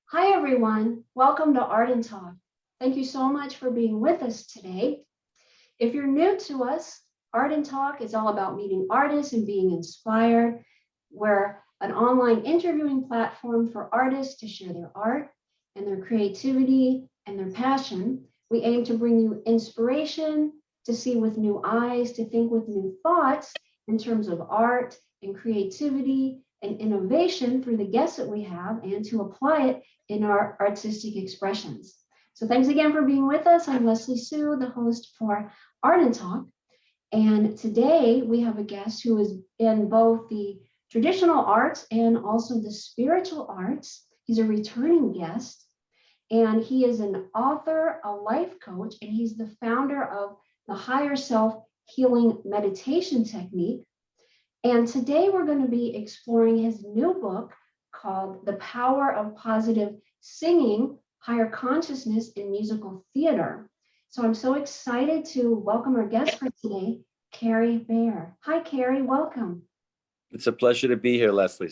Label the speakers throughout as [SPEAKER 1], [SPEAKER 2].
[SPEAKER 1] Hi, everyone. Welcome to Art and Talk. Thank you so much for being with us today. If you're new to us, Art and Talk is all about meeting artists and being inspired. We're an online interviewing platform for artists to share their art and their creativity and their passion. We aim to bring you inspiration, to see with new eyes, to think with new thoughts in terms of art and creativity and innovation through the guests that we have, and to apply it in our artistic expressions. So thanks again for being with us. I'm Leslie Sue, the host for Art and Talk. And today we have a guest who is in both the traditional arts and also the spiritual arts. He's a returning guest, and he is an author, a life coach, and he's the founder of the Higher Self Healing Meditation Technique. And today we're going to be exploring his new book called The Power of Positive Singing, Higher Consciousness in Musical Theater. So I'm so excited to welcome our guest for today, Cary Bear. Hi, Cary, welcome.
[SPEAKER 2] It's a pleasure to be here, Leslie.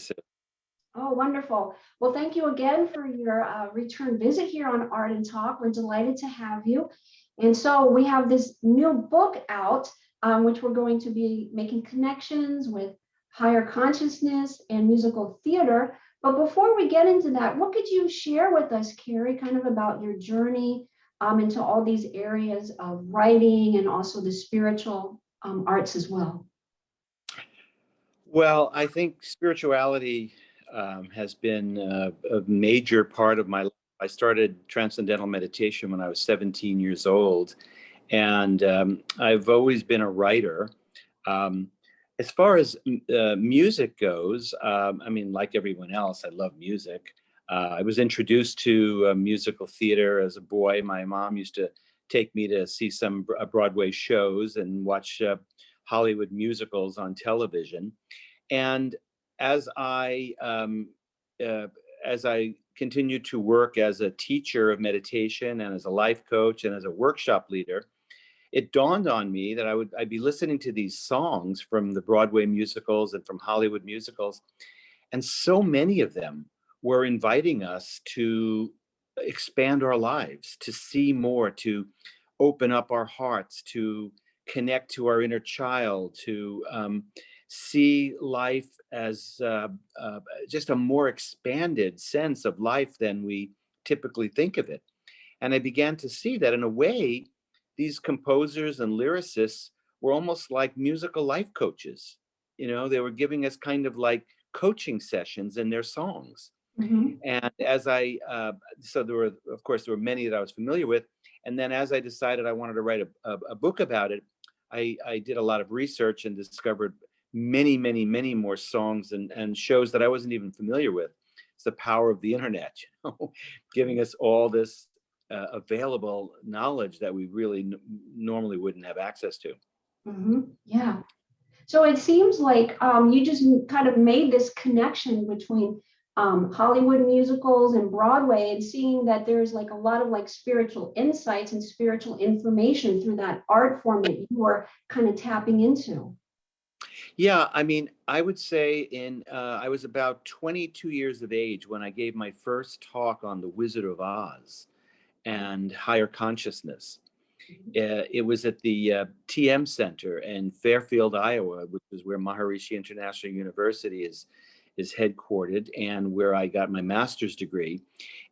[SPEAKER 1] Oh, wonderful. Well, thank you again for your return visit here on Art and Talk. We're delighted to have you. And so we have this new book out, which we're going to be making connections with higher consciousness and musical theater. But before we get into that, what could you share with us, Cary, kind of about your journey into all these areas of writing and also the spiritual arts as well?
[SPEAKER 2] Well, I think spirituality has been a major part of my life. I started transcendental meditation when I was 17 years old, and I've always been a writer. As far as music goes, I mean, like everyone else, I love music. I was introduced to musical theater as a boy. My mom used to take me to see some Broadway shows and watch Hollywood musicals on television. And as I continued to work as a teacher of meditation and as a life coach and as a workshop leader, it dawned on me that I'd be listening to these songs from the Broadway musicals and from Hollywood musicals, and so many of them were inviting us to expand our lives, to see more, to open up our hearts, to connect to our inner child, to see life as just a more expanded sense of life than we typically think of it. And I began to see that in a way, these composers and lyricists were almost like musical life coaches. You know, they were giving us kind of like coaching sessions in their songs.
[SPEAKER 1] Mm-hmm.
[SPEAKER 2] And so there were, of course, there were many that I was familiar with. And then as I decided I wanted to write a book about it, I did a lot of research and discovered many, many, many more songs and shows that I wasn't even familiar with. It's the power of the internet, giving us all this available knowledge that we really normally wouldn't have access to.
[SPEAKER 1] Mm-hmm. Yeah. So it seems like you just kind of made this connection between Hollywood musicals and Broadway, and seeing that there's like a lot of like spiritual insights and spiritual information through that art form that you were kind of tapping into.
[SPEAKER 2] Yeah, I mean, I would say I was about 22 years of age when I gave my first talk on The Wizard of Oz and higher consciousness. It was at the TM Center in Fairfield, Iowa, which is where Maharishi International University is headquartered and where I got my master's degree.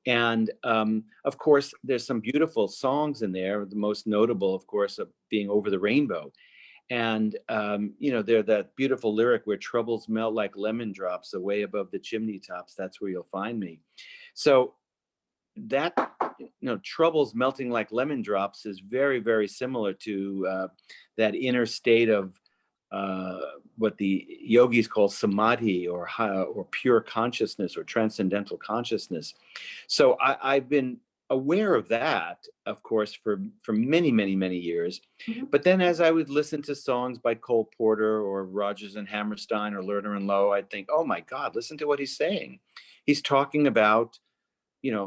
[SPEAKER 2] And of course, there's some beautiful songs in there. The most notable, of course, of being Over the Rainbow. And, there's that beautiful lyric where troubles melt like lemon drops away above the chimney tops. That's where you'll find me. So that, troubles melting like lemon drops is very, very similar to that inner state of what the yogis call samadhi or pure consciousness or transcendental consciousness. So I've been aware of that, of course, for many, many, many years.
[SPEAKER 1] Mhm.
[SPEAKER 2] But then as I would listen to songs by Cole Porter or Rodgers and Hammerstein or Lerner and Lowe, I'd think, oh my God, listen to what he's saying. He's talking about,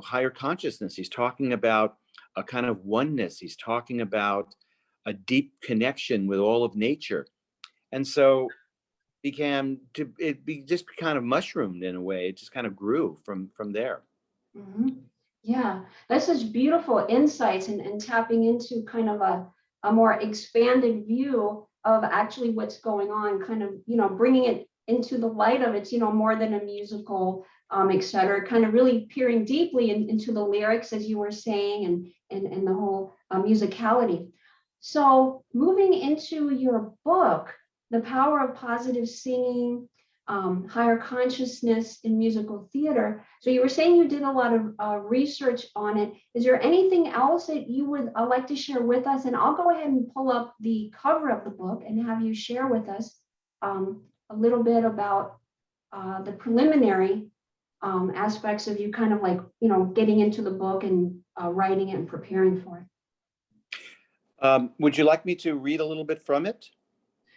[SPEAKER 2] higher consciousness. He's talking about a kind of oneness. He's talking about a deep connection with all of nature. And so just kind of mushroomed in a way. It just kind of grew from there.
[SPEAKER 1] Mhm. Yeah, that's such beautiful insights and tapping into kind of a more expanded view of actually what's going on, kind of, bringing it into the light of it's, more than a musical, et cetera, kind of really peering deeply into the lyrics, as you were saying, and the whole musicality. So moving into your book, The Power of Positive Singing, Higher Consciousness in Musical Theater. So you were saying you did a lot of research on it. Is there anything else that you would like to share with us? And I'll go ahead and pull up the cover of the book and have you share with us a little bit about the preliminary aspects of you kind of like, getting into the book and writing it and preparing for it.
[SPEAKER 2] Would you like me to read a little bit from it?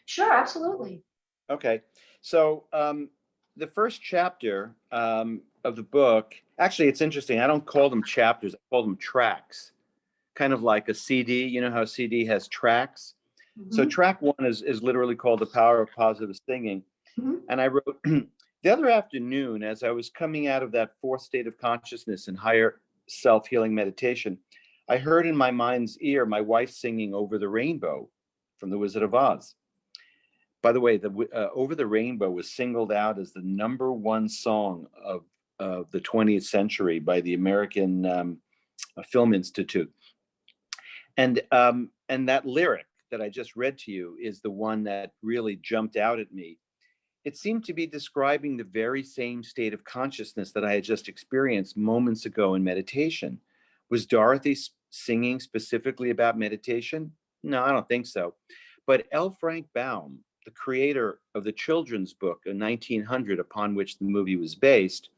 [SPEAKER 1] Sure, absolutely.
[SPEAKER 2] Okay. So the first chapter of the book, actually, it's interesting. I don't call them chapters, I call them tracks, kind of like a CD. You know how a CD has tracks? So
[SPEAKER 1] Mhm,
[SPEAKER 2] track one is literally called The Power of Positive Singing.
[SPEAKER 1] mhm,
[SPEAKER 2] And I wrote the other afternoon, as I was coming out of that fourth state of consciousness and higher self-healing meditation, I heard in my mind's ear my wife singing Over the Rainbow from The Wizard of Oz. By the way, the Over the Rainbow was singled out as the #1 song of the 20th century by the American Film Institute. And that lyric that I just read to you is the one that really jumped out at me. It seemed to be describing the very same state of consciousness that I had just experienced moments ago in meditation. Was Dorothy singing specifically about meditation? No, I don't think so. But L. Frank Baum, the creator of the children's book in 1900, upon which the movie was based,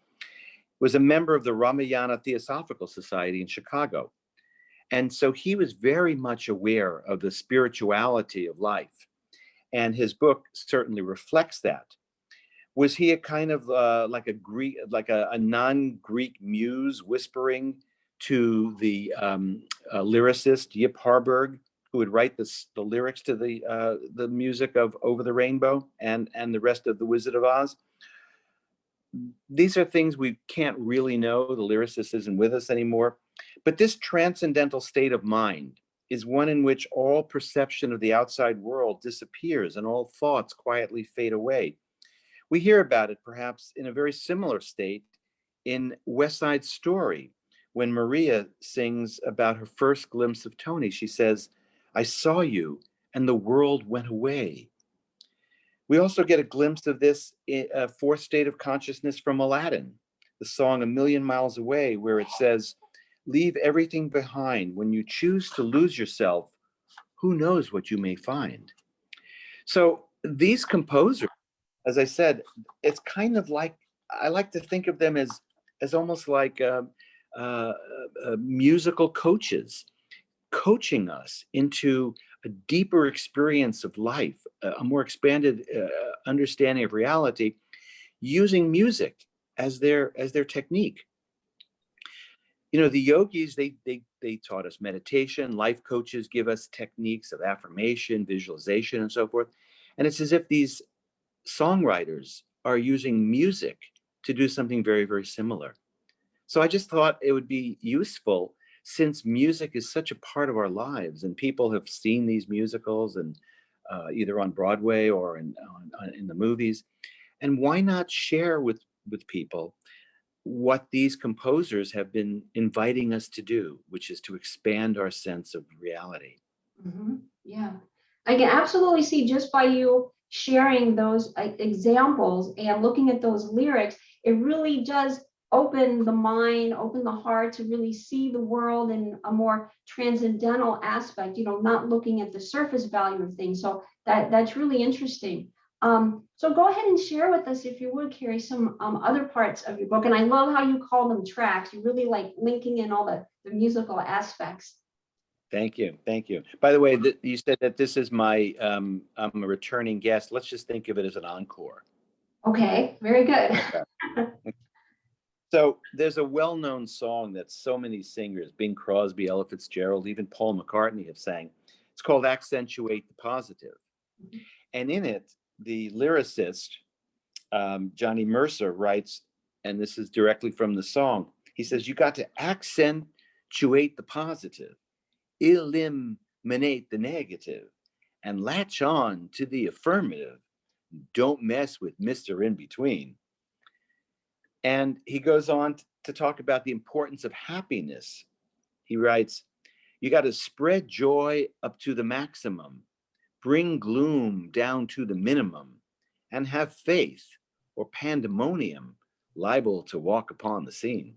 [SPEAKER 2] was a member of the Ramayana Theosophical Society in Chicago. And so he was very much aware of the spirituality of life. And his book certainly reflects that. Was he a kind of like a Greek, like a non-Greek muse whispering to the lyricist Yip Harburg, who would write the lyrics to the music of Over the Rainbow and the rest of The Wizard of Oz? These are things we can't really know. The lyricist isn't with us anymore. But this transcendental state of mind is one in which all perception of the outside world disappears and all thoughts quietly fade away. We hear about it perhaps in a very similar state in West Side Story, when Maria sings about her first glimpse of Tony. She says, "I saw you and the world went away." We also get a glimpse of this fourth state of consciousness from Aladdin, the song A Million Miles Away, where it says, "Leave everything behind. When you choose to lose yourself, who knows what you may find." So these composers, as I said, it's kind of like, I like to think of them as almost like musical coaches, coaching us into a deeper experience of life, a more expanded understanding of reality, using music as their technique. You know, the yogis, they taught us meditation. Life coaches give us techniques of affirmation, visualization, and so forth. And it's as if these songwriters are using music to do something very, very similar. So I just thought it would be useful, since music is such a part of our lives and people have seen these musicals and either on Broadway or in the movies. And why not share with people what these composers have been inviting us to do, which is to expand our sense of reality.
[SPEAKER 1] mhm. Yeah, I can absolutely see just by you sharing those examples and looking at those lyrics, it really does open the mind, open the heart to really see the world in a more transcendental aspect, not looking at the surface value of things. So that's really interesting. So go ahead and share with us, if you would, Cary, some other parts of your book. And I love how you call them tracks. You really like linking in all the musical aspects.
[SPEAKER 2] Thank you. Thank you. By the way, you said that this is I'm a returning guest. Let's just think of it as an encore.
[SPEAKER 1] Okay, very good.
[SPEAKER 2] Okay. So there's a well-known song that so many singers, Bing Crosby, Ella Fitzgerald, even Paul McCartney have sang. It's called Accentuate the Positive. And in it, the lyricist, Johnny Mercer, writes, and this is directly from the song, He says, you got to accentuate the positive, eliminate the negative, and latch on to the affirmative. Don't mess with Mr. In Between. And he goes on to talk about the importance of happiness. He writes, you got to spread joy up to the maximum, bring gloom down to the minimum, and have faith, or pandemonium liable to walk upon the scene.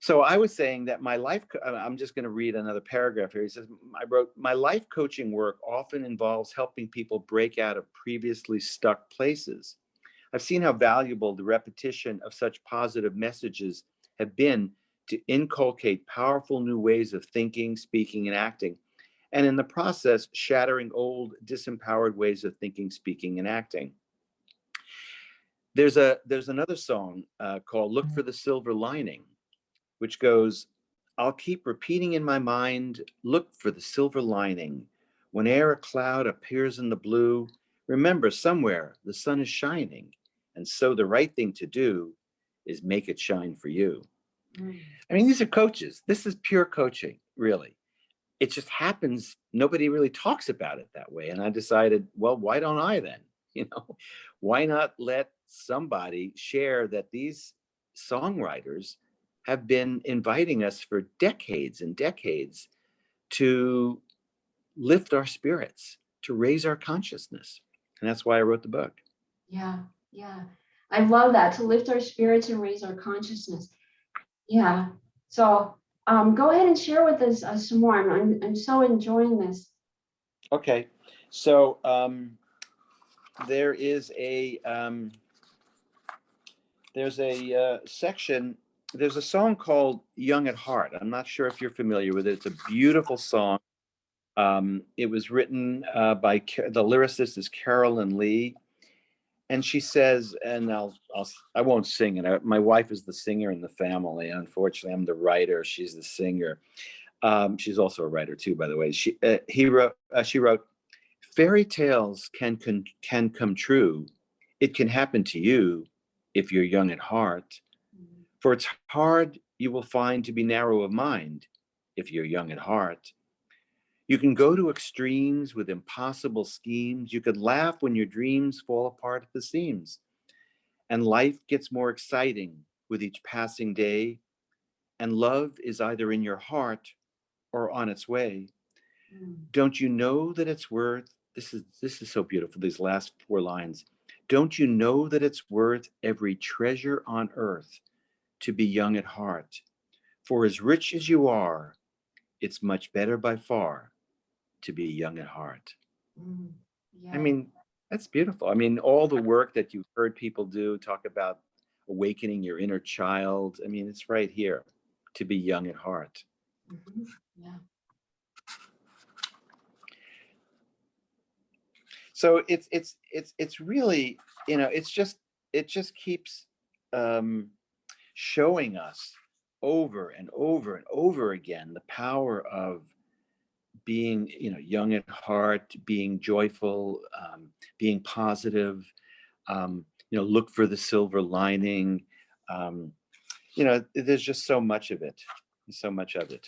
[SPEAKER 2] So I was saying that my life, I'm just going to read another paragraph here. He says, I wrote, my life coaching work often involves helping people break out of previously stuck places. I've seen how valuable the repetition of such positive messages have been to inculcate powerful new ways of thinking, speaking, and acting, and in the process, shattering old, disempowered ways of thinking, speaking, and acting. There's another song called Look for the Silver Lining, which goes, I'll keep repeating in my mind, look for the silver lining. Whene'er a cloud appears in the blue, remember somewhere the sun is shining. And so the right thing to do is make it shine for you. I mean, these are coaches. This is pure coaching, really. It just happens. Nobody really talks about it that way. And I decided, well, why don't I then? Why not let somebody share that these songwriters have been inviting us for decades and decades to lift our spirits, to raise our consciousness. And that's why I wrote the book.
[SPEAKER 1] Yeah. I love that, to lift our spirits and raise our consciousness. Yeah. So go ahead and share with us some more. I'm so enjoying this.
[SPEAKER 2] Okay. So there is a section. There's a song called Young at Heart. I'm not sure if you're familiar with it. It's a beautiful song. It was written by the lyricist is Carolyn Lee. And she says, and I won't sing it. My wife is the singer in the family. Unfortunately, I'm the writer. She's the singer. She's also a writer too, by the way. She wrote, fairy tales can come true. It can happen to you if you're young at heart. For it's hard you will find to be narrow of mind if you're young at heart. You can go to extremes with impossible schemes. You could laugh when your dreams fall apart at the seams. And life gets more exciting with each passing day. And love is either in your heart or on its way. Don't you know that it's worth, this is so beautiful, these last 4 lines. Don't you know that it's worth every treasure on earth to be young at heart? For as rich as you are, it's much better by far to be young at heart.
[SPEAKER 1] Yeah.
[SPEAKER 2] I mean, that's beautiful. I mean, all the work that you've heard people do, talk about awakening your inner child. I mean, it's right here, to be young at heart.
[SPEAKER 1] Yeah.
[SPEAKER 2] So it's really, it just keeps showing us over and over and over again the power of being, young at heart, being joyful, being positive, look for the silver lining. There's just so much of it, so much of it.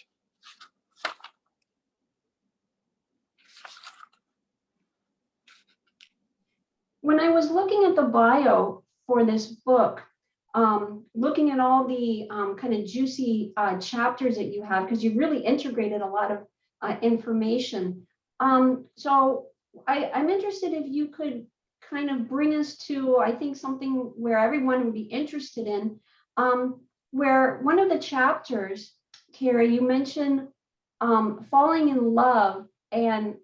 [SPEAKER 1] When I was looking at the bio for this book, looking at all the kind of juicy chapters that you have, because you've really integrated a lot of information. So I'm interested if you could kind of bring us to, I think, something where everyone would be interested in, where one of the chapters, Cary, you mentioned falling in love and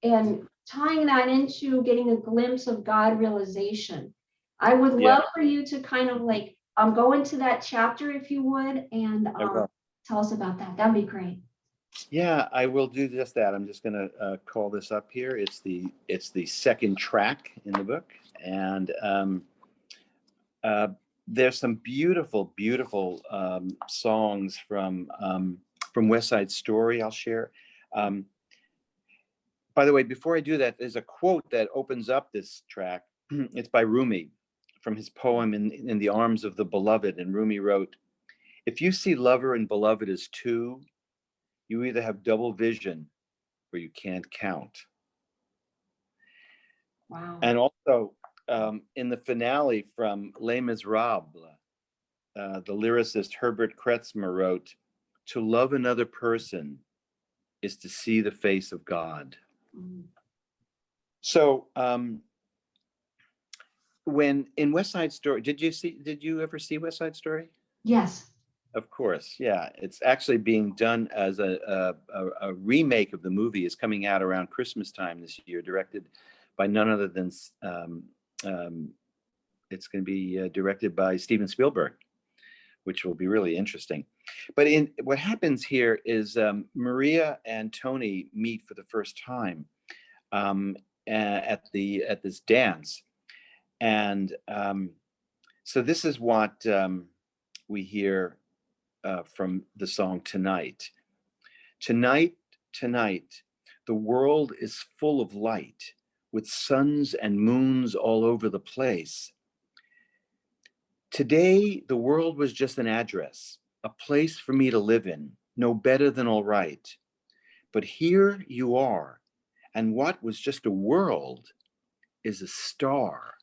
[SPEAKER 1] tying that into getting a glimpse of God realization. I would love for you to kind of like go into that chapter, if you would, and tell us about that. That'd be great.
[SPEAKER 2] Yeah, I will do just that. I'm just going to call this up here. It's the second track in the book, and there's some beautiful, beautiful songs from West Side Story. I'll share. By the way, before I do that, there's a quote that opens up this track. It's by Rumi, from his poem in the Arms of the Beloved. And Rumi wrote, If you see lover and beloved as two, you either have double vision or you can't count.
[SPEAKER 1] Wow.
[SPEAKER 2] And also, in the finale from Les Miserables, the lyricist Herbert Kretzmer wrote, "To love another person is to see the face of God."
[SPEAKER 1] Mm.
[SPEAKER 2] So, when in West Side Story, did you ever see West Side Story?
[SPEAKER 1] Yes.
[SPEAKER 2] Of course, yeah. It's actually being done as a remake of the movie. Is coming out around Christmas time this year, directed by none other than um, it's going to be directed by Steven Spielberg, which will be really interesting. But in what happens here is Maria and Tony meet for the first time um, at this dance, and so this is what we hear from the song "Tonight." Tonight, tonight, the world is full of light, with suns and moons all over the place. Today, the world was just an address, a place for me to live in, no better than all right. But here you are, and what was just a world is a star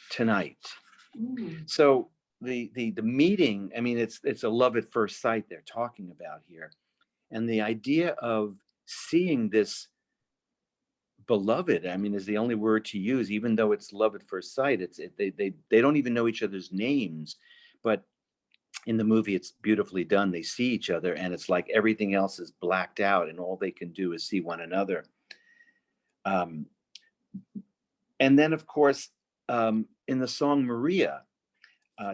[SPEAKER 2] tonight.
[SPEAKER 1] Mm.
[SPEAKER 2] So the meeting, I mean, it's a love at first sight they're talking about here. And the idea of seeing this beloved, I mean, is the only word to use, even though it's love at first sight. They don't even know each other's names, but in the movie it's beautifully done. They see each other and it's like everything else is blacked out and all they can do is see one another. Um, and then of course, in the song Maria,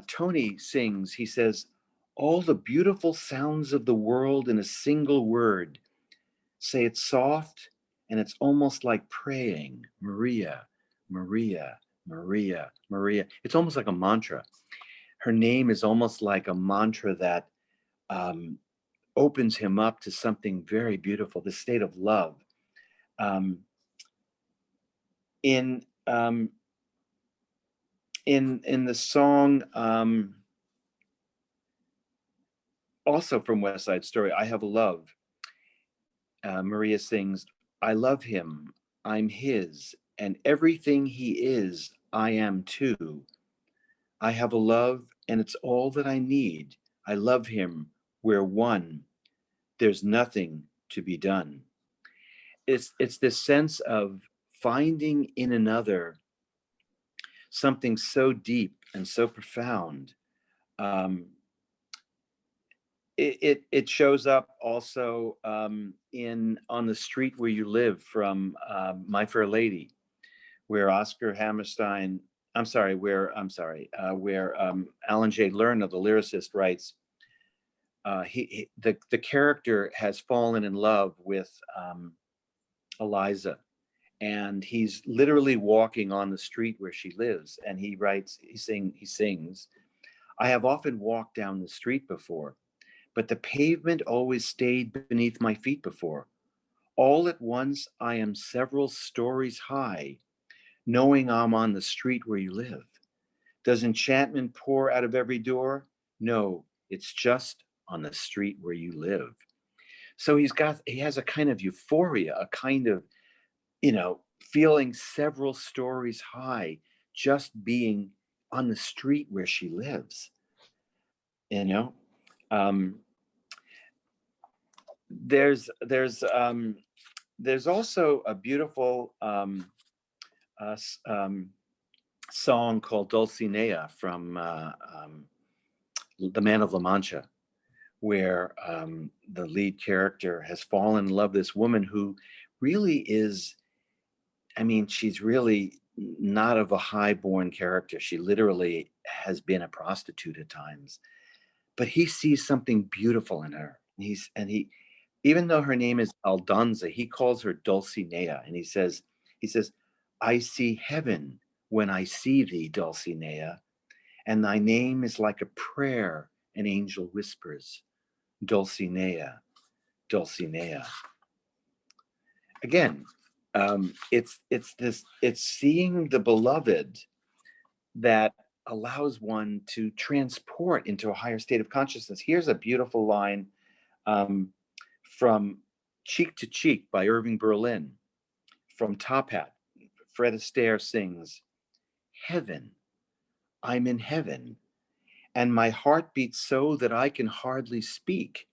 [SPEAKER 2] Tony sings, he says, all the beautiful sounds of the world in a single word. Say it soft, and it's almost like praying. Maria, Maria, Maria, Maria. It's almost like a mantra. Her name is almost like a mantra that um, opens him up to something very beautiful, the state of love. Um, in in the song, also from West Side Story, "I Have a Love," Maria sings, "I love him, I'm his, and everything he is, I am too. I have a love, and it's all that I need. I love him, we're one. There's nothing to be done." It's this sense of finding in another something so deep and so profound. Um, it shows up also in On the Street Where You Live from My Fair Lady, where Oscar Hammerstein, where Alan J. Lerner, the lyricist, writes, the character has fallen in love with Eliza, and he's literally walking on the street where she lives, and he sings, "I have often walked down the street before, but the pavement always stayed beneath my feet before. All at once I am several stories high, knowing I'm on the street where you live. Does enchantment pour out of every door? No, it's just on the street where you live." So he has a kind of euphoria, a kind of, feeling several stories high, just being on the street where she lives, you know? Um, there's there's there's also a beautiful uh, song called Dulcinea from The Man of La Mancha, where the lead character has fallen in love with this woman who really is, I mean, she's really not of a high-born character. She literally has been a prostitute at times, but he sees something beautiful in her. Even though her name is Aldonza, he calls her Dulcinea, and he says, "I see heaven when I see thee, Dulcinea, and thy name is like a prayer an angel whispers, Dulcinea, Dulcinea." Again, it's seeing the beloved that allows one to transport into a higher state of consciousness. Here's a beautiful line um, from Cheek to Cheek by Irving Berlin. From Top Hat, Fred Astaire sings, "Heaven, I'm in heaven, and my heart beats so that I can hardly speak,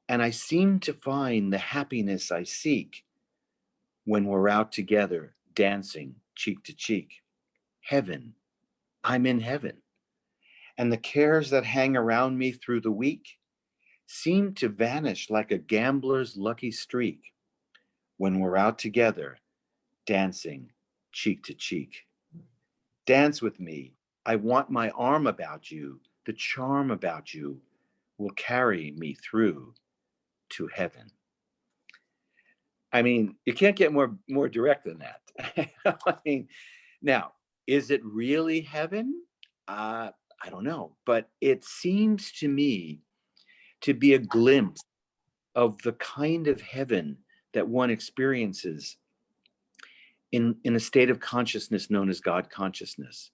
[SPEAKER 2] and I seem to find the happiness I seek when we're out together dancing cheek to cheek. Heaven, I'm in heaven, and the cares that hang around me through the week seem to vanish like a gambler's lucky streak when we're out together dancing cheek to cheek. Dance with me. I want my arm about you. The charm about you will carry me through to heaven." I mean, you can't get more direct than that. I mean, now, is it really heaven? I don't know, but it seems to me to be a glimpse of the kind of heaven that one experiences in a state of consciousness known as God consciousness,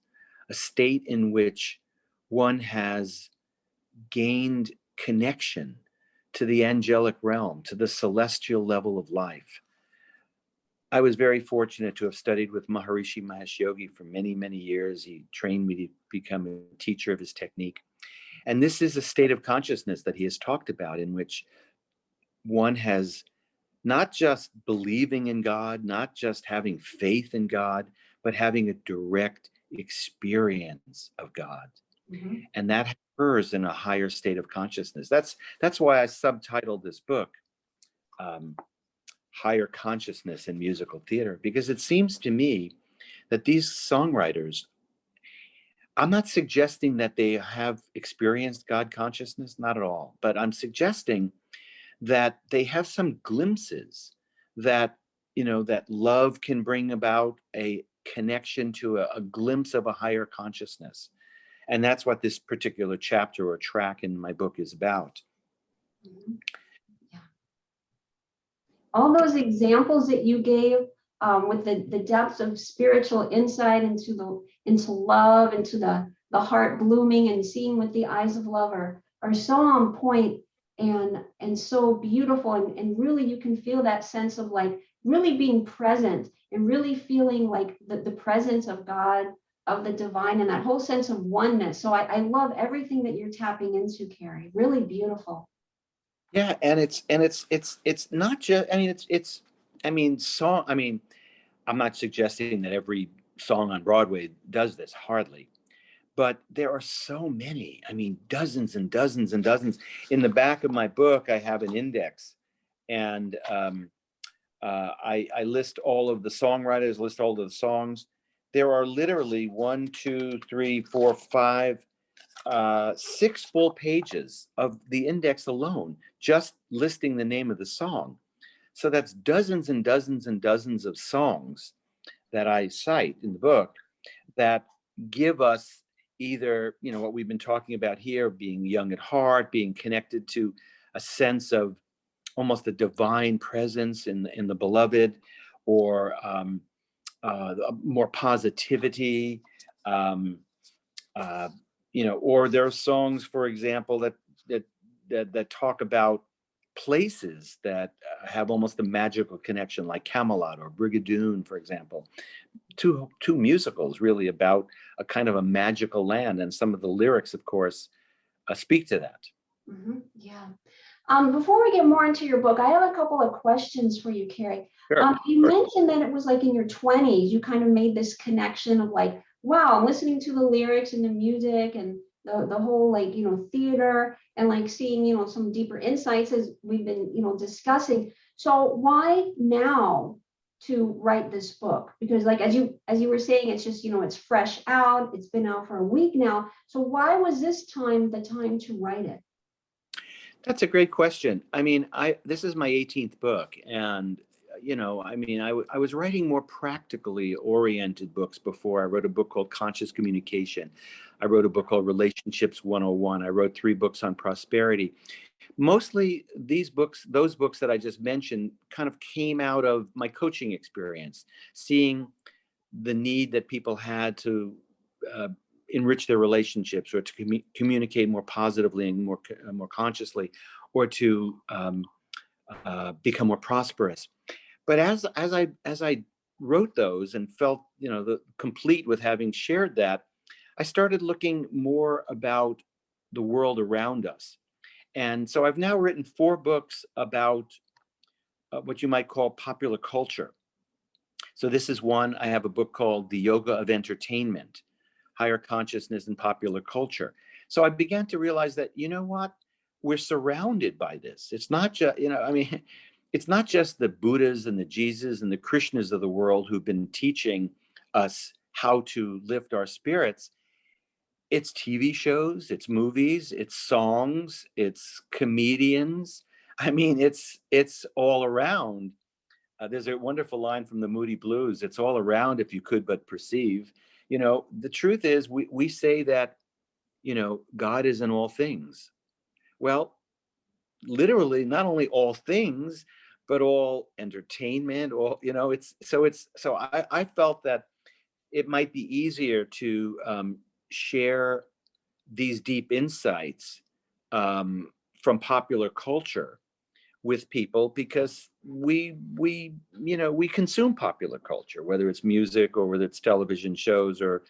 [SPEAKER 2] a state in which one has gained connection to the angelic realm, to the celestial level of life. I was very fortunate to have studied with Maharishi Mahesh Yogi for many, many years. He trained me to become a teacher of his technique. And this is a state of consciousness that he has talked about in which one has not just believing in God, not just having faith in God, but having a direct experience of God. Mm-hmm. And that occurs in a higher state of consciousness. That's why I subtitled this book, Higher Consciousness in Musical Theater, because it seems to me that these songwriters, I'm not suggesting that they have experienced God consciousness, not at all, but I'm suggesting that they have some glimpses that, that love can bring about a connection to a glimpse of a higher consciousness. And that's what this particular chapter or track in my book is about.
[SPEAKER 1] Mm-hmm. Yeah. All those examples that you gave with the depths of spiritual insight into love, into the heart blooming and seeing with the eyes of love are so on point and so beautiful. And really you can feel that sense of like really being present and really feeling like the presence of God, of the divine, and that whole sense of oneness. So I love everything that you're tapping into, Cary. Really beautiful.
[SPEAKER 2] Yeah, and it's not just, I'm not suggesting that every song on Broadway does this, hardly, but there are so many, dozens and dozens and dozens. In the back of my book, I have an index, and I list all of the songwriters, list all of the songs. There are literally 1, 2, 3, 4, 5, 6 full pages of the index alone, just listing the name of the song. So that's dozens and dozens and dozens of songs that I cite in the book that give us either, what we've been talking about here, being young at heart, being connected to a sense of almost a divine presence in the beloved, or more positivity, or there are songs, for example, that talk about places that have almost a magical connection, like Camelot or Brigadoon, for example. Two musicals really about a kind of a magical land, and some of the lyrics, of course, speak to that.
[SPEAKER 1] Mm-hmm. Yeah. Before we get more into your book, I have a couple of questions for you, Cary.
[SPEAKER 2] Sure.
[SPEAKER 1] You mentioned that it was like in your 20s, you kind of made this connection of like, wow, I'm listening to the lyrics and the music and the whole theater, and like seeing, some deeper insights as we've been, discussing. So why now to write this book? Because like, as you were saying, it's just, it's fresh out, it's been out for a week now. So why was this time the time to write it?
[SPEAKER 2] That's a great question. This is my 18th book, and I was writing more practically oriented books before. I wrote a book called Conscious Communication. I wrote a book called Relationships 101. I wrote 3 books on prosperity. Mostly those books that I just mentioned, kind of came out of my coaching experience, seeing the need that people had to enrich their relationships, or to communicate more positively and more consciously, or to become more prosperous. But as I wrote those and felt, complete with having shared that, I started looking more about the world around us. And so I've now written 4 books about what you might call popular culture. So this is one. I have a book called The Yoga of Entertainment, Higher Consciousness and Popular Culture. So I began to realize that, you know what, we're surrounded by this. It's not just, it's not just the Buddhas and the Jesus and the Krishnas of the world who've been teaching us how to lift our spirits. It's TV shows, it's movies, it's songs, it's comedians. I mean, it's all around. There's a wonderful line from the Moody Blues. It's all around if you could but perceive. The truth is, we say that, God is in all things. Well, literally, not only all things, but all entertainment, all, so I felt that it might be easier to share these deep insights from popular culture with people, because we consume popular culture, whether it's music or whether it's television shows or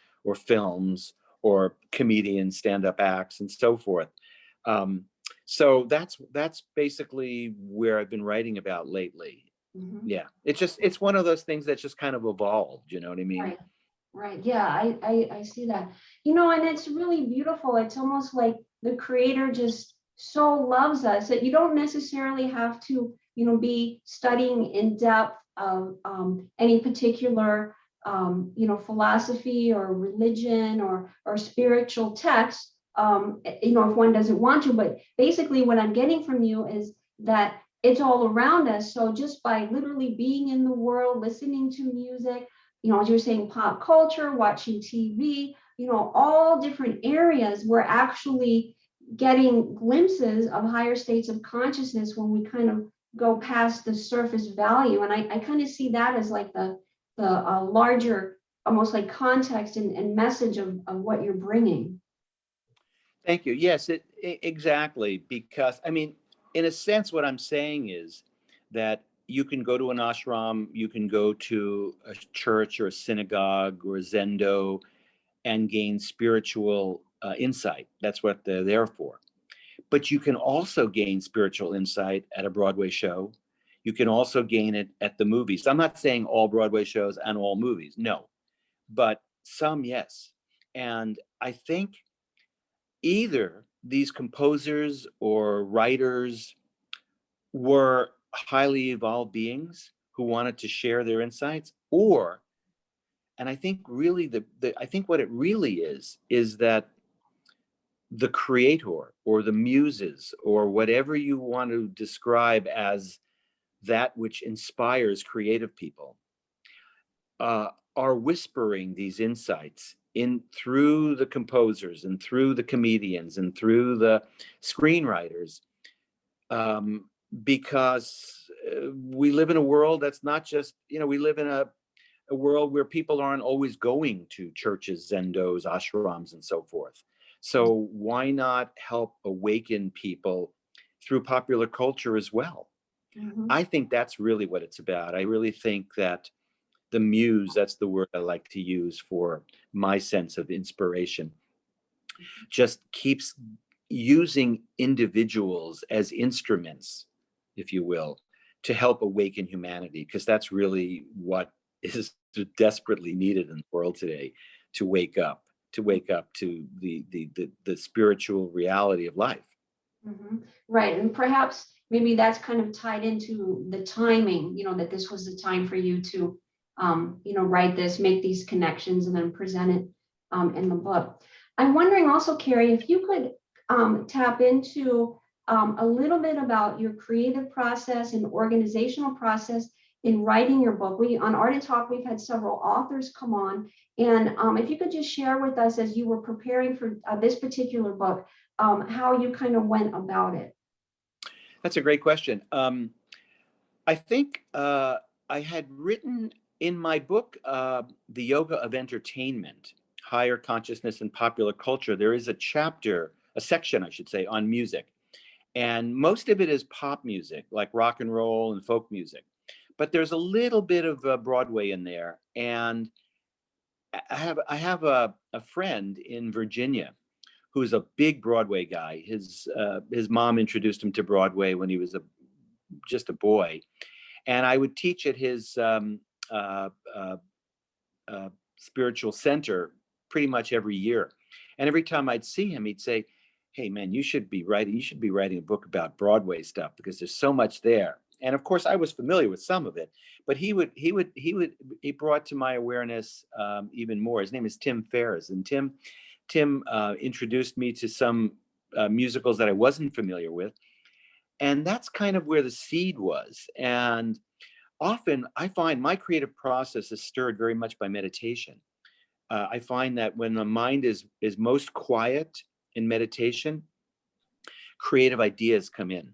[SPEAKER 2] films or comedians, stand-up acts, and so forth. So that's basically where I've been writing about lately.
[SPEAKER 1] Mhm.
[SPEAKER 2] Yeah, it's one of those things that just kind of evolved. You know what I mean?
[SPEAKER 1] Right. Right. Yeah, I see that. And it's really beautiful. It's almost like the creator just so loves us that you don't necessarily have to, be studying in depth of any particular, philosophy or religion or spiritual text, if one doesn't want to. But basically, what I'm getting from you is that it's all around us. So just by literally being in the world, listening to music, as you're saying, pop culture, watching TV, all different areas, we're actually getting glimpses of higher states of consciousness when we kind of go past the surface value. And I kind of see that as like the larger, almost like context and message of what you're bringing.
[SPEAKER 2] Thank you. Yes, exactly. Because I mean, in a sense, what I'm saying is that you can go to an ashram, you can go to a church or a synagogue or a zendo and gain spiritual insight. That's what they're there for. But you can also gain spiritual insight at a Broadway show. You can also gain it at the movies. I'm not saying all Broadway shows and all movies, no, but some, yes. And I think either these composers or writers were highly evolved beings who wanted to share their insights, or, and I think really I think what it really is that the creator or the muses or whatever you want to describe as that which inspires creative people, are whispering these insights in through the composers and through the comedians and through the screenwriters, um, because we live in a world that's not just, we live in a world where people aren't always going to churches, zendos, ashrams, and so forth. So why not help awaken people through popular culture as well?
[SPEAKER 1] Mhm.
[SPEAKER 2] I think that's really what it's about. I really think that the muse, that's the word I like to use for my sense of inspiration, just keeps using individuals as instruments, if you will, to help awaken humanity, because that's really what is desperately needed in the world today, to wake up, to the spiritual reality of life.
[SPEAKER 1] Mhm. Right. And perhaps maybe that's kind of tied into the timing, that this was the time for you to, write this, make these connections, and then present it in the book. I'm wondering also, Cary, if you could tap into a little bit about your creative process and organizational process in writing your book. On Art and Talk, we've had several authors come on. And if you could just share with us as you were preparing for this particular book, how you kind of went about it.
[SPEAKER 2] That's a great question. I think I had written in my book, The Yoga of Entertainment, higher consciousness and popular culture, there is a chapter, a section, I should say, on music. And most of it is pop music, like rock and roll and folk music. But there's a little bit of Broadway in there. And I have a friend in Virginia who's a big Broadway guy. His mom introduced him to Broadway when he was just a boy, and I would teach at his uh, uh, spiritual center pretty much every year. And every time I'd see him, he'd say, "Hey, man, you should be writing a book about Broadway stuff because there's so much there." And of course, I was familiar with some of it, but he brought to my awareness even more. His name is Tim Ferriss, and Tim introduced me to some musicals that I wasn't familiar with, and that's kind of where the seed was. And often I find my creative process is stirred very much by meditation. I find that when the mind is most quiet in meditation, creative ideas come in.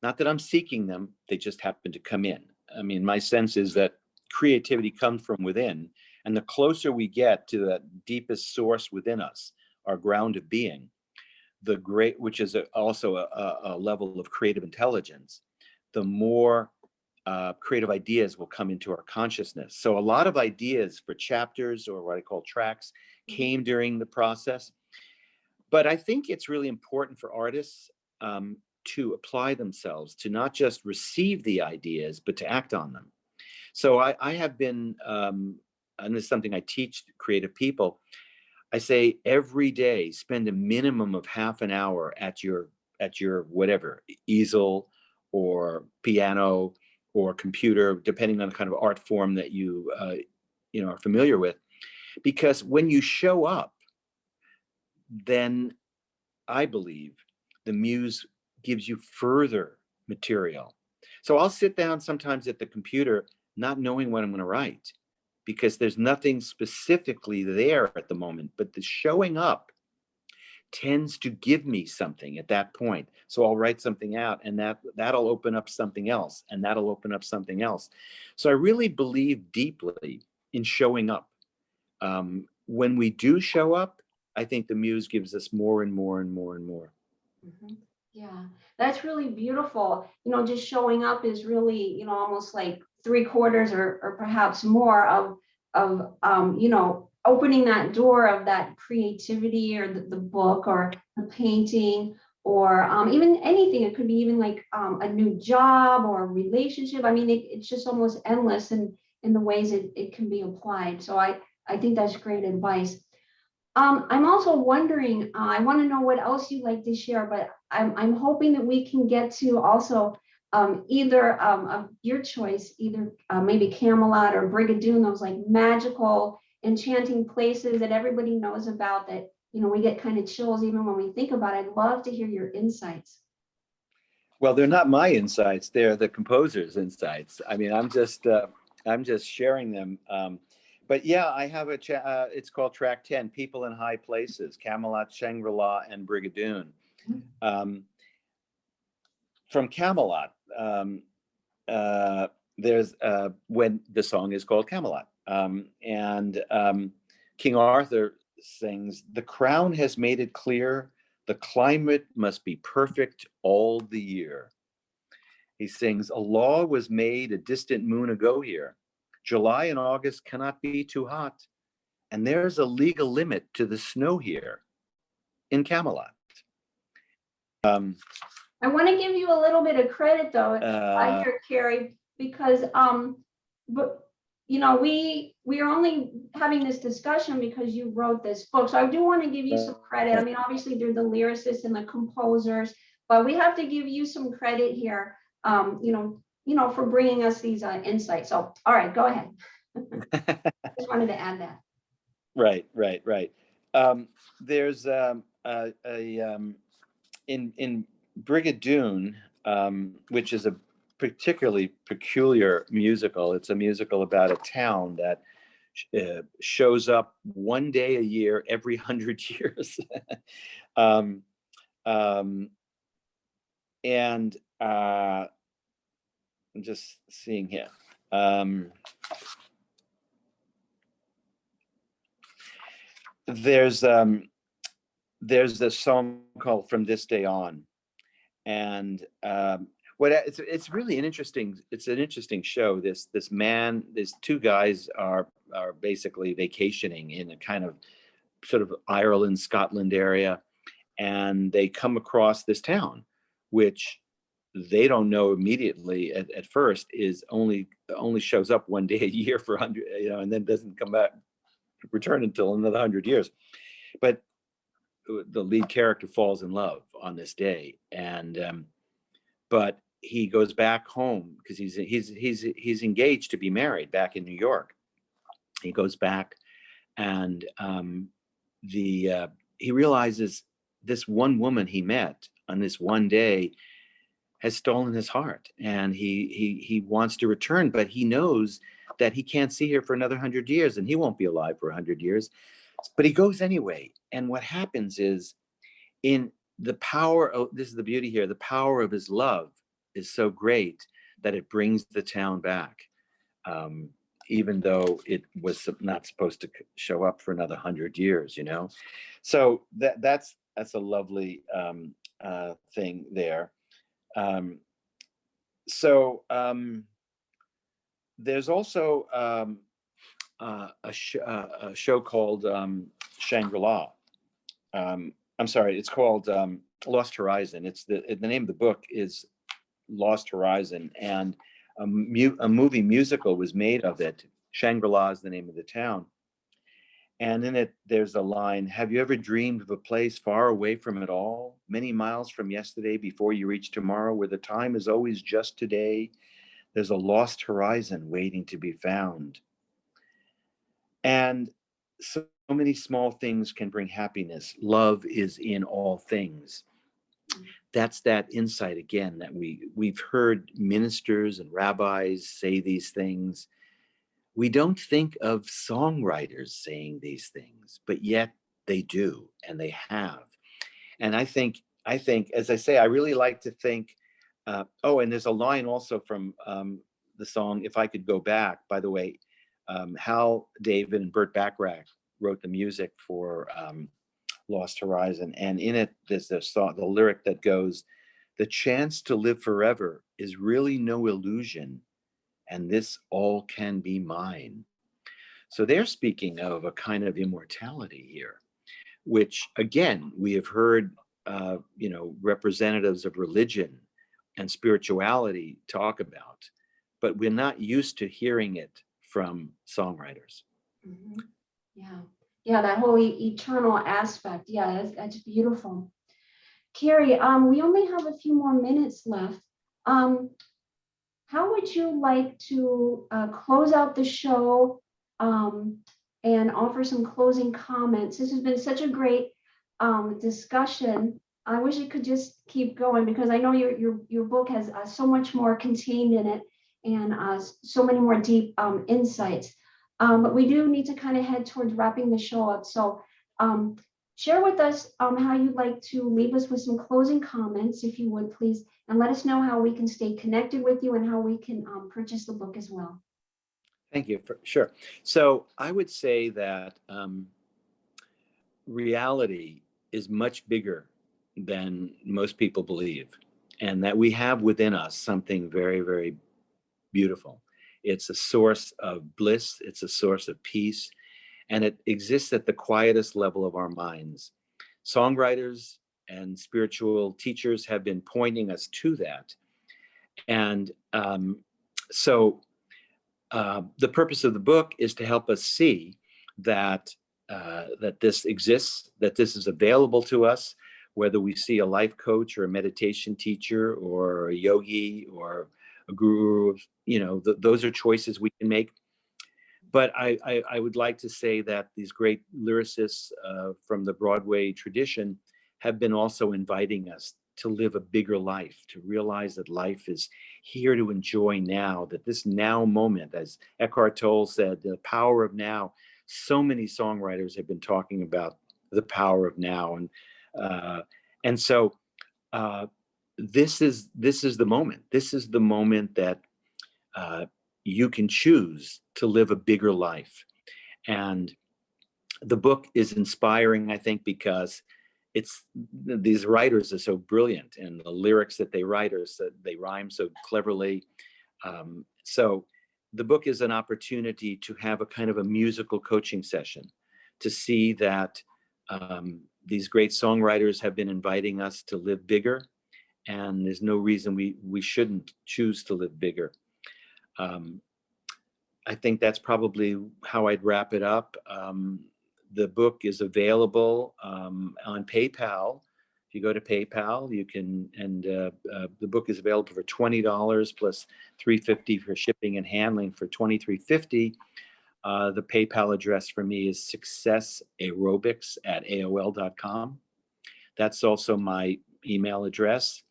[SPEAKER 2] Not that I'm seeking them, they just happen to come in. I mean, my sense is that creativity comes from within, and the closer we get to that deepest source within us, our ground of being, which is also a level of creative intelligence, the more creative ideas will come into our consciousness. So a lot of ideas for chapters, or what I call tracks, came during the process. But I think it's really important for artists to apply themselves, to not just receive the ideas, but to act on them. So I have been, and this is something I teach creative people, I say every day, spend a minimum of half an hour at your whatever, easel or piano or computer, depending on the kind of art form that you are familiar with. Because when you show up, then I believe the muse gives you further material. So I'll sit down sometimes at the computer not knowing what I'm going to write because there's nothing specifically there at the moment, but the showing up tends to give me something at that point. So I'll write something out, and that'll open up something else, and that'll open up something else. So I really believe deeply in showing up. When we do show up, I think the muse gives us more and more and more and more.
[SPEAKER 1] Mhm. Yeah, that's really beautiful. Just showing up is really, almost like three quarters or perhaps more of opening that door of that creativity, or the book or the painting, or even anything. It could be even like a new job or a relationship. I mean, it's just almost endless in the ways it can be applied. So I think that's great advice. I'm also wondering, I want to know what else you'd like to share, but I'm hoping that we can get to also either of your choice, either maybe Camelot or Brigadoon, those like magical, enchanting places that everybody knows about, that we get kind of chills even when we think about it. I'd love to hear your insights.
[SPEAKER 2] Well, they're not my insights; they're the composer's insights. I mean, I'm just sharing them. But yeah, I have it's called Track 10, People in High Places, Camelot, Shangri-La, and Brigadoon. From Camelot, there's when the song is called Camelot. And King Arthur sings, "The crown has made it clear, the climate must be perfect all the year." He sings, "A law was made a distant moon ago here. July and August cannot be too hot. And there's a legal limit to the snow here in Camelot."
[SPEAKER 1] I want to give you a little bit of credit though, here, Cary, because but we are only having this discussion because you wrote this book. So I do want to give you some credit. I mean, obviously they're the lyricists and the composers, but we have to give you some credit here, for bringing us these insights. So, all right, go ahead. Just wanted to add that.
[SPEAKER 2] Right. There's in Brigadoon, which is a particularly peculiar musical. It's a musical about a town that shows up one day a year every 100 years. And I'm just seeing here. there's there's this song called "From This Day On," and it's really an interesting show. This man, these two guys are basically vacationing in a kind of sort of Ireland, Scotland area, and they come across this town, which they don't know immediately at first is only shows up one day a year for 100, and then doesn't come back return until another 100 years. But the lead character falls in love on this day, and but he goes back home because he's engaged to be married back in New York. He goes back, and the he realizes this one woman he met on this one day has stolen his heart, and he wants to return, but he knows that he can't see her for another 100 years, and he won't be alive for 100 years. But he goes anyway, and what happens is, in the power of this is the beauty here, the power of his love is so great that it brings the town back, even though it was not supposed to show up for another 100 years. So that's a lovely thing there. So there's also a show called Shangri-La. I'm sorry, it's called Lost Horizon. It's the name of the book is Lost Horizon, and a movie musical was made of it. Shangri-La is the name of the town. And in it, there's a line, "Have you ever dreamed of a place far away from it all, many miles from yesterday before you reach tomorrow, where the time is always just today? There's a lost horizon waiting to be found." And so many small things can bring happiness. Love is in all things. That's that insight again that we've heard ministers and rabbis say these things. We don't think of songwriters saying these things, but yet they do, and they have. And I think, as I say, I really like to think. And there's a line also from the song "If I Could Go Back." By the way, Hal David and Burt Bacharach wrote the music for Lost Horizon, and in it there's the lyric that goes, "The chance to live forever is really no illusion, and this all can be mine." So they're speaking of a kind of immortality here, which again we have heard representatives of religion and spirituality talk about, but we're not used to hearing it from songwriters.
[SPEAKER 1] Mm-hmm. Yeah, that whole eternal aspect. Yeah, that's beautiful. Cary, we only have a few more minutes left. How would you like to close out the show and offer some closing comments? This has been such a great discussion. I wish it could just keep going, because I know your book has so much more contained in it, and so many more deep insights. But we do need to kind of head towards wrapping the show up. So share with us how you'd like to leave us with some closing comments, if you would, please, and let us know how we can stay connected with you and how we can purchase the book as well.
[SPEAKER 2] Thank you. Sure. So I would say that reality is much bigger than most people believe, and that we have within us something very, very beautiful. It's a source of bliss. It's a source of peace, and it exists at the quietest level of our minds. Songwriters and spiritual teachers have been pointing us to that. And so the purpose of the book is to help us see that that this exists, that this is available to us, whether we see a life coach or a meditation teacher or a yogi or a guru. Those are choices we can make. But I would like to say that these great lyricists from the Broadway tradition have been also inviting us to live a bigger life, to realize that life is here to enjoy now, that this now moment, as Eckhart Tolle said, the power of now. So many songwriters have been talking about the power of now. And so this is the moment. This is the moment that you can choose to live a bigger life. And The book is inspiring, I think, because these writers are so brilliant, and the lyrics that they write are so, they rhyme so cleverly. So the book is an opportunity to have a kind of a musical coaching session, to see that these great songwriters have been inviting us to live bigger, and there's no reason we shouldn't choose to live bigger. I think that's probably how I'd wrap it up. The book is available on PayPal. If you go to PayPal, you can, and the book is available for $20 plus $3.50 for shipping and handling for $23.50. The PayPal address for me is successaerobics@aol.com. That's also my email address.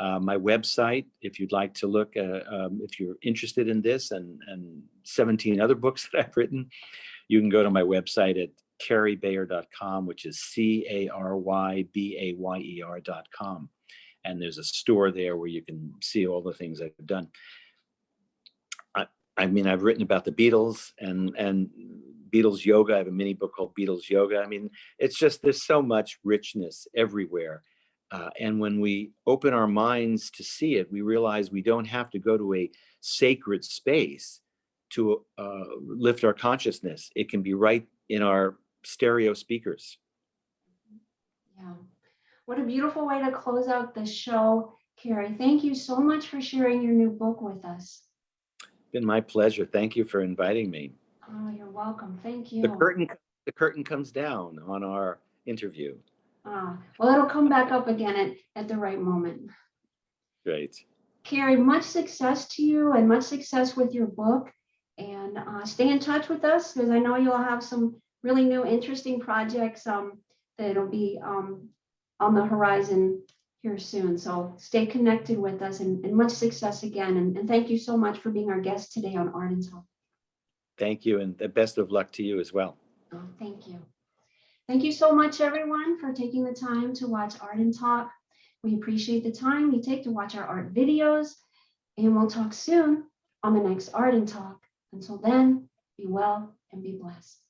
[SPEAKER 2] My website, if you'd like to look, if you're interested in this and 17 other books that I've written, you can go to my website at carybayer.com, which is CaryBayer.com. And there's a store there where you can see all the things I've done. I mean, I've written about the Beatles and Beatles yoga. I have a mini book called Beatles Yoga. I mean, it's just, there's so much richness everywhere. And when we open our minds to see it, we realize we don't have to go to a sacred space to lift our consciousness. It can be right in our stereo speakers.
[SPEAKER 1] Yeah. What a beautiful way to close out the show, Cary. Thank you so much for sharing your new book with us.
[SPEAKER 2] It's been my pleasure. Thank you for inviting me.
[SPEAKER 1] Oh, you're welcome. Thank you.
[SPEAKER 2] The curtain comes down on our interview.
[SPEAKER 1] Well, it'll come back up again at the right moment.
[SPEAKER 2] Great.
[SPEAKER 1] Cary, much success to you and much success with your book. And stay in touch with us, because I know you'll have some really new, interesting projects that'll be on the horizon here soon. So stay connected with us, and much success again. And thank you so much for being our guest today on Art and Talk.
[SPEAKER 2] Thank you, and the best of luck to you as well.
[SPEAKER 1] Oh, thank you. Thank you so much, everyone, for taking the time to watch Art and Talk. We appreciate the time you take to watch our art videos, and we'll talk soon on the next Art and Talk. Until then, be well and be blessed.